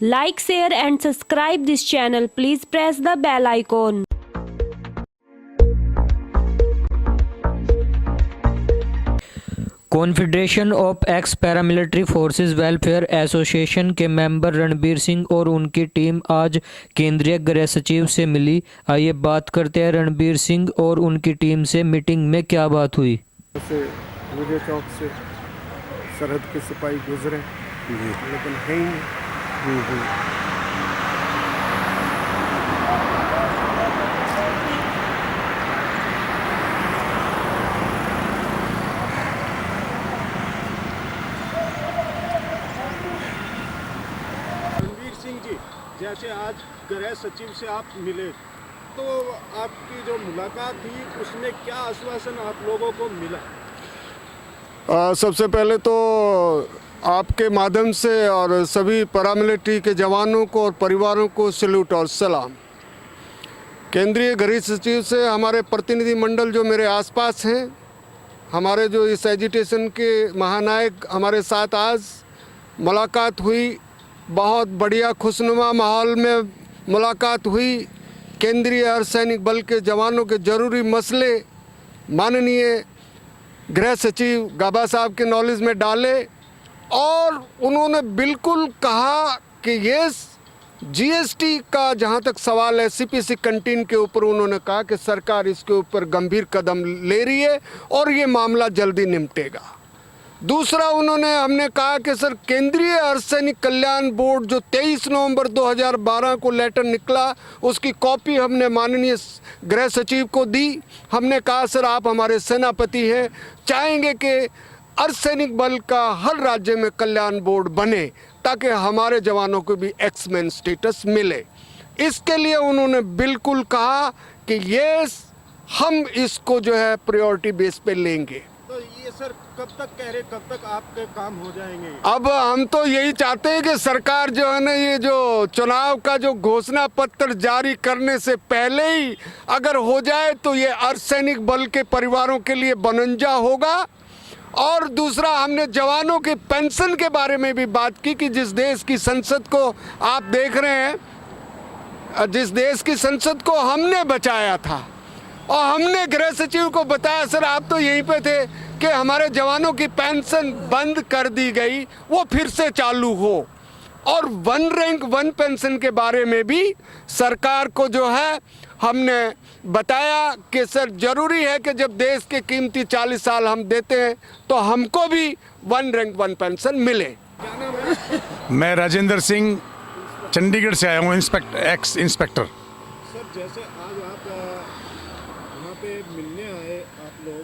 Like, share and subscribe this channel. Please press the bell icon. Confederation of x paramilitary forces welfare association के member Ranbir Singh और उनकी team आज केंद्रीय गृह सचिव से मिली। आइए बात करते हैं रणबीर सिंह और उनकी टीम से मीटिंग में क्या बात हुई। मुझे चौक से सरहद के सिपाही गुजरे लेकिन है ही नहीं। रणबीर सिंह जी, जैसे आज गृह सचिव से आप मिले तो आपकी जो मुलाकात थी उसमें क्या आश्वासन आप लोगों को मिला? सबसे पहले तो आपके माध्यम से और सभी पैरामिलिट्री के जवानों को और परिवारों को सैल्यूट और सलाम। केंद्रीय गृह सचिव से हमारे प्रतिनिधि मंडल जो मेरे आसपास हैं, हमारे जो इस एजिटेशन के महानायक हमारे साथ आज मुलाकात हुई। बहुत बढ़िया खुशनुमा माहौल में मुलाकात हुई। केंद्रीय अर्धसैनिक बल के जवानों के ज़रूरी मसले माननीय गृह सचिव गाबा साहब के नॉलेज में डाले और उन्होंने बिल्कुल कहा कि ये जीएसटी का जहाँ तक सवाल है, सीपीसी कैंटीन के ऊपर उन्होंने कहा कि सरकार इसके ऊपर गंभीर कदम ले रही है और ये मामला जल्दी निपटेगा। दूसरा हमने कहा कि सर केंद्रीय अर्धसैनिक कल्याण बोर्ड जो 23 नवंबर 2012 को लेटर निकला उसकी कॉपी हमने माननीय गृह सचिव को दी। हमने कहा सर आप हमारे सेनापति हैं, चाहेंगे कि अर्धसैनिक बल का हर राज्य में कल्याण बोर्ड बने ताकि हमारे जवानों को भी एक्समैन स्टेटस मिले। इसके लिए उन्होंने बिल्कुल कहा कि ये हम इसको जो है प्रायोरिटी बेस पे लेंगे। तो ये सर कब तक कह रहे, कब तक आपके काम हो जाएंगे? अब हम तो यही चाहते हैं कि सरकार जो है ना, ये जो चुनाव का जो घोषणा पत्र जारी करने से पहले ही अगर हो जाए तो ये अर्धसैनिक बल के परिवारों के लिए बनंजा होगा। और दूसरा हमने जवानों के पेंशन के बारे में भी बात की कि जिस देश की संसद को आप देख रहे हैं, जिस देश की संसद को हमने बचाया था और हमने गृह सचिव को बताया सर आप तो यहीं पे थे कि हमारे जवानों की पेंशन बंद कर दी गई, वो फिर से चालू हो। और वन रैंक वन पेंशन के बारे में भी सरकार को जो है हमने बताया कि सर ज़रूरी है कि जब देश के कीमती 40 साल हम देते हैं तो हमको भी वन रैंक वन पेंशन मिले। क्या नाम है? मैं राजेंद्र सिंह चंडीगढ़ से आया हूँ, एक्स इंस्पेक्टर। सर जैसे आज आप वहाँ पे मिलने आए, आप लोग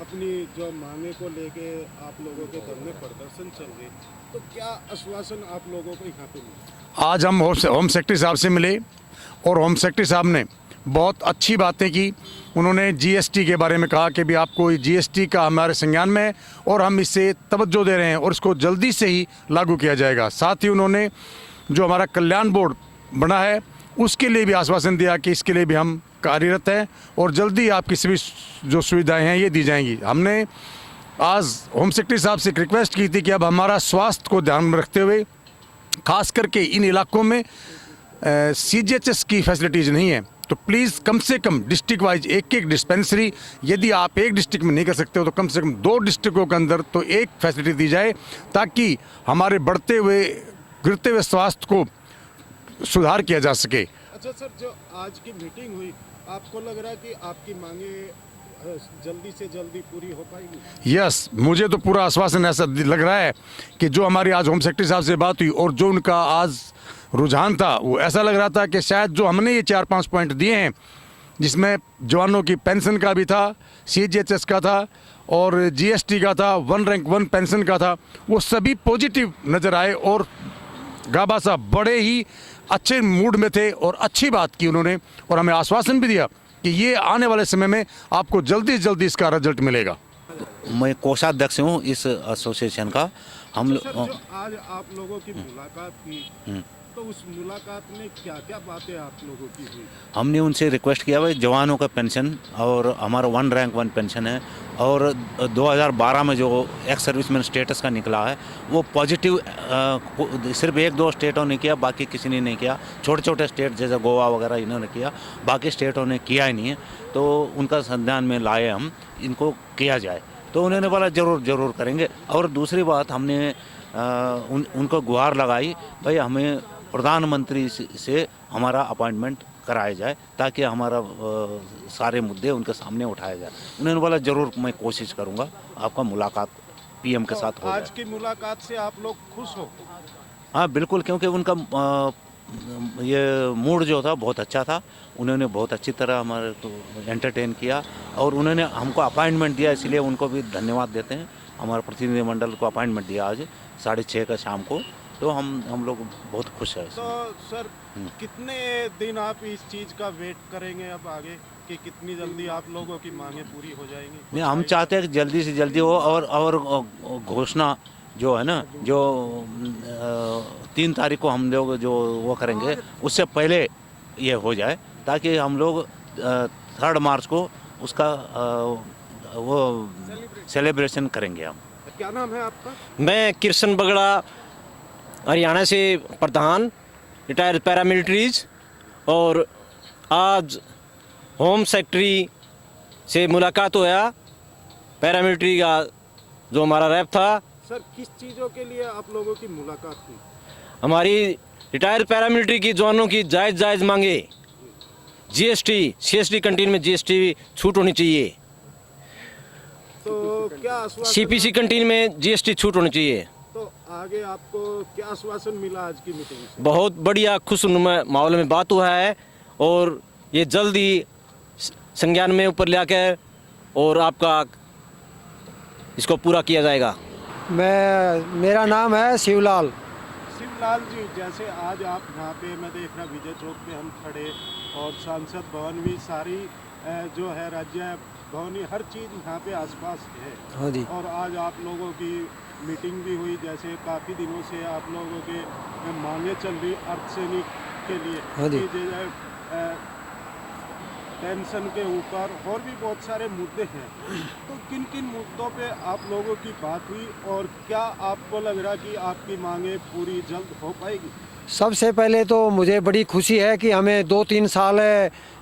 अपनी जो मांगे को लेके आप लोगों के धरने प्रदर्शन चल रहे, तो क्या आश्वासन आप लोगों को यहाँ पे मिला? आज हम होम सेक्रेटरी साहब से मिले और होम सेक्रेटरी साहब ने बहुत अच्छी बातें की। उन्होंने जीएसटी के बारे में कहा कि भी आपको जीएसटी का हमारे संज्ञान में है और हम इससे तवज्जो दे रहे हैं और इसको जल्दी से ही लागू किया जाएगा। साथ ही उन्होंने जो हमारा कल्याण बोर्ड बना है उसके लिए भी आश्वासन दिया कि इसके लिए भी हम कार्यरत हैं और जल्दी आपकी सभी जो सुविधाएं हैं ये दी जाएंगी। हमने आज होम सेक्रेटरी साहब से एक रिक्वेस्ट की थी कि अब हमारा स्वास्थ्य को ध्यान में रखते हुए खास करके इन इलाकों में सीजीएचएस की फैसिलिटीज़ नहीं है, तो प्लीज़ कम से कम डिस्ट्रिक्ट वाइज एक डिस्पेंसरी, यदि आप एक डिस्ट्रिक्ट में नहीं कर सकते हो तो कम से कम 2 डिस्ट्रिक्टों के अंदर तो एक फैसिलिटी दी जाए ताकि हमारे बढ़ते हुए गिरते हुए स्वास्थ्य को सुधार किया जा सके। अच्छा सर, जो आज की मीटिंग हुई आपको लग रहा है कि आपकी मांगे जल्दी से जल्दी पूरी हो पाएगी? यस, मुझे तो पूरा आश्वासन ऐसा लग रहा है कि जो हमारी आज होम सेक्रेटरी साहब से बात हुई और जो उनका आज रुझान था वो ऐसा लग रहा था कि शायद जो हमने ये 4-5 पॉइंट दिए हैं जिसमें जवानों की पेंशन का भी था, सीजीएचएस का था और जीएसटी का था, वन रैंक वन पेंशन का था, वो सभी पॉजिटिव नज़र आए और गाबा साहब बड़े ही अच्छे मूड में थे और अच्छी बात की उन्होंने और हमें आश्वासन भी दिया कि ये आने वाले समय में आपको जल्दी से जल्दी इसका रिजल्ट मिलेगा। मैं कोषाध्यक्ष हूँ इस एसोसिएशन का। हम सर, जो आज आप लोगों की मुलाकात की, तो उस मुलाकात में क्या क्या बातें आप लोगों की हुई? हमने उनसे रिक्वेस्ट किया भाई जवानों का पेंशन और हमारा 1 रैंक 1 पेंशन है, और 2012 में जो एक्स सर्विसमैन स्टेटस का निकला है वो पॉजिटिव सिर्फ 1-2 स्टेटों ने किया, बाकी किसी ने नहीं किया। छोटे छोटे स्टेट जैसे गोवा वगैरह इन्होंने किया, बाकी स्टेटों ने किया ही नहीं है। तो उनका संज्ञान में लाए हम, इनको किया जाए। तो उन्होंने बोला ज़रूर करेंगे। और दूसरी बात हमने उनको गुहार लगाई, भाई हमें प्रधानमंत्री से हमारा अपॉइंटमेंट कराया जाए ताकि हमारा सारे मुद्दे उनके सामने उठाए जाए। उन्होंने बोला ज़रूर मैं कोशिश करूँगा आपका मुलाकात पीएम के साथ हो आज जाए। की मुलाकात से आप लोग खुश हो? हाँ बिल्कुल, क्योंकि उनका ये मूड जो था बहुत अच्छा था। उन्होंने बहुत अच्छी तरह हमारे को एंटरटेन किया और उन्होंने हमको अपॉइंटमेंट दिया, इसलिए उनको भी धन्यवाद देते हैं। हमारे प्रतिनिधिमंडल को अपॉइंटमेंट दिया आज 6:30 का शाम को, तो हम लोग बहुत खुश हैं। तो सर, कितने दिन आप इस चीज़ का वेट करेंगे अब आगे कि कितनी जल्दी आप लोगों की मांगें पूरी हो जाएंगी? नहीं, हम चाहते हैं कि जल्दी से जल्दी हो और घोषणा जो है ना, जो 3 तारीख को हम लोग जो वो करेंगे उससे पहले ये हो जाए, ताकि हम लोग 3 मार्च को उसका वो सेलिब्रेशन करेंगे हम। क्या नाम है आपका? मैं कृष्ण बगड़ा, हरियाणा से प्रधान, रिटायर्ड पैरामिलिट्रीज। और आज होम सेक्रेटरी से मुलाकात हुआ, पैरामिलिट्री का जो हमारा रैप था। सर, किस चीज़ों के लिए आप लोगों की मुलाकात हुई? हमारी रिटायर्ड पैरामिलिट्री की जवानों की जायज़ मांगे, जीएसटी सीएसटी कैंटीन में जीएसटी छूट होनी चाहिए, तो क्या आश्वासन, सीपीसी कैंटीन में जीएसटी छूट होनी चाहिए। तो आगे आपको क्या आश्वासन मिला आज की मीटिंग से? बहुत बढ़िया खुशनुमा माहौल में बात हुआ है और ये जल्द ही संज्ञान में ऊपर ले आकर और आपका इसको पूरा किया जाएगा। मेरा नाम है शिवलाल। शिवलाल जी, जैसे आज आप यहाँ पे, मैं देख रहा विजय चौक पे हम खड़े, और सांसद भवन भी सारी जो है राज्य भवन, हर चीज़ यहाँ पे आसपास है। हाँ जी। और आज आप लोगों की मीटिंग भी हुई, जैसे काफ़ी दिनों से आप लोगों के मांगे चल रही अर्धसैनिक के लिए, हाँ जी। कि जो है पेंशन के ऊपर और भी बहुत सारे मुद्दे हैं। तो किन किन मुद्दों पे आप लोगों की बात हुई और क्या आपको लग रहा कि आपकी मांगे पूरी जल्द हो पाएगी? सबसे पहले तो मुझे बड़ी खुशी है कि हमें 2-3 साल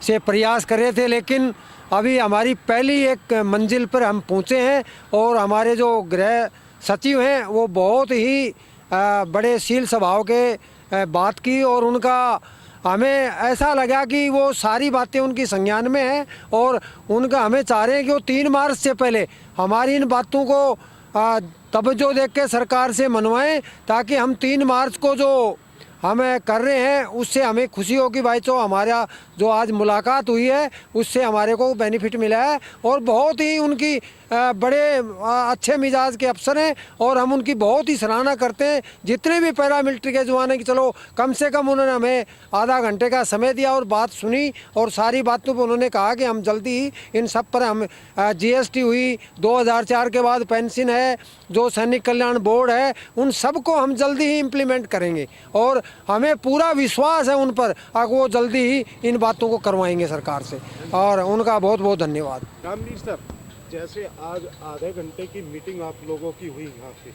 से प्रयास कर रहे थे, लेकिन अभी हमारी पहली एक मंजिल पर हम पहुँचे हैं। और हमारे जो गृह सचिव हैं वो बहुत ही बड़े शील स्वभाव के बात की, और उनका हमें ऐसा लगा कि वो सारी बातें उनकी संज्ञान में हैं, और उनका हमें चाह रहे हैं कि वो 3 मार्च से पहले हमारी इन बातों को तवज्जो देख के सरकार से मनवाएं, ताकि हम 3 मार्च को जो हम कर रहे हैं उससे हमें खुशी हो कि भाई जो हमारा जो आज मुलाकात हुई है उससे हमारे को बेनिफिट मिला है। और बहुत ही उनकी बड़े अच्छे मिजाज के अफसर हैं, और हम उनकी बहुत ही सराहना करते हैं। जितने भी पैरामिलिट्री के जवान हैं कि चलो कम से कम उन्होंने हमें आधा घंटे का समय दिया और बात सुनी, और सारी बातों पर उन्होंने कहा कि हम जल्दी ही इन सब पर हम जीएसटी हुई, 2004 के बाद पेंशन है, जो सैनिक कल्याण बोर्ड है, उन सबको हम जल्दी ही इम्प्लीमेंट करेंगे। और हमें पूरा विश्वास है उन पर, वो जल्दी ही इन बातों को करवाएंगे सरकार से, और उनका बहुत बहुत धन्यवाद। रामवीर सर, जैसे आज आधे घंटे की मीटिंग आप लोगों की हुई यहाँ पे,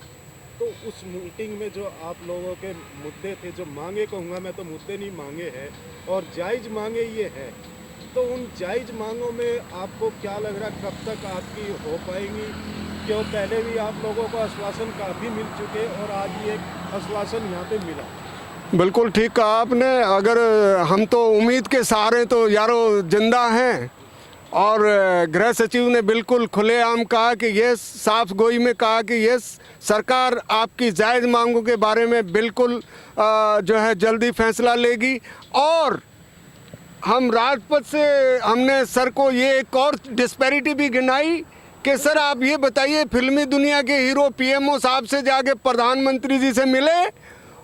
तो उस मीटिंग में जो आप लोगों के मुद्दे थे, जो मांगे कहूँगा मैं, तो मुद्दे नहीं मांगे हैं और जायज़ मांगे ये है, तो उन जायज़ मांगों में आपको क्या लग रहा कब तक आपकी हो पाएंगी? क्यों पहले भी आप लोगों को आश्वासन काफ़ी मिल चुके और आज ये आश्वासन यहाँ पे मिला। बिल्कुल ठीक कहा आपने। अगर हम तो उम्मीद के सहारे तो यारो जिंदा हैं, और गृह सचिव ने बिल्कुल खुलेआम कहा कि ये साफ गोई में कहा कि ये सरकार आपकी जायज़ मांगों के बारे में बिल्कुल जो है जल्दी फैसला लेगी। और हम राजपथ से हमने सर को ये एक और डिस्पैरिटी भी गिनाई कि सर आप ये बताइए, फिल्मी दुनिया के हीरो पीएमओ साहब से जाके प्रधानमंत्री जी से मिले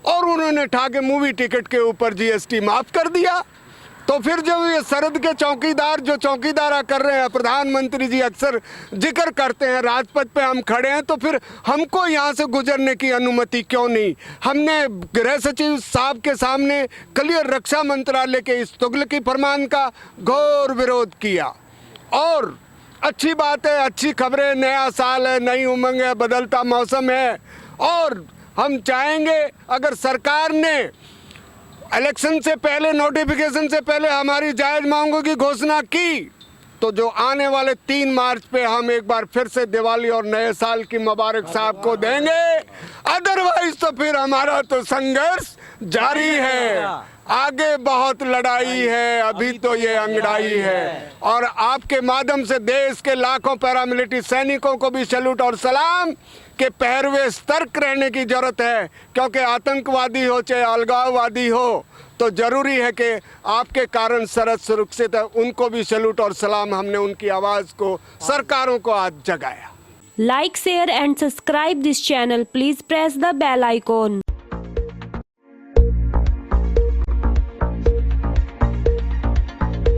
और उन्होंने ठाके मूवी टिकट के ऊपर जीएसटी माफ़ कर दिया। तो फिर जब ये सरहद के चौकीदार जो चौकीदारा कर रहे हैं, प्रधानमंत्री जी अक्सर जिक्र करते हैं राजपथ पे हम खड़े हैं, तो फिर हमको यहाँ से गुजरने की अनुमति क्यों नहीं? हमने गृह सचिव साहब के सामने क्लियर रक्षा मंत्रालय के इस तुगलकी फरमान का घोर विरोध किया। और अच्छी बात है, अच्छी खबरें, नया साल है, नई उमंग है, बदलता मौसम है, और हम चाहेंगे अगर सरकार ने इलेक्शन से पहले, नोटिफिकेशन से पहले हमारी जायज मांगों की घोषणा की, तो जो आने वाले 3 मार्च पे हम एक बार फिर से दिवाली और नए साल की मुबारक साहब को देंगे। अदरवाइज तो फिर हमारा तो संघर्ष जारी है, आगे बहुत लड़ाई है, अभी तो ये अंगड़ाई है। और आपके माध्यम से देश के लाखों पैरामिलिट्री सैनिकों को भी सैल्यूट और सलाम के पहरवे सतर्क रहने की जरूरत है, क्योंकि आतंकवादी हो चाहे अलगाववादी हो, तो जरूरी है कि आपके कारण सरहद सुरक्षित है। उनको भी सैल्यूट और सलाम, हमने उनकी आवाज़ को, सरकारों को आज जगाया। Like, share and subscribe this channel. Please press the bell icon.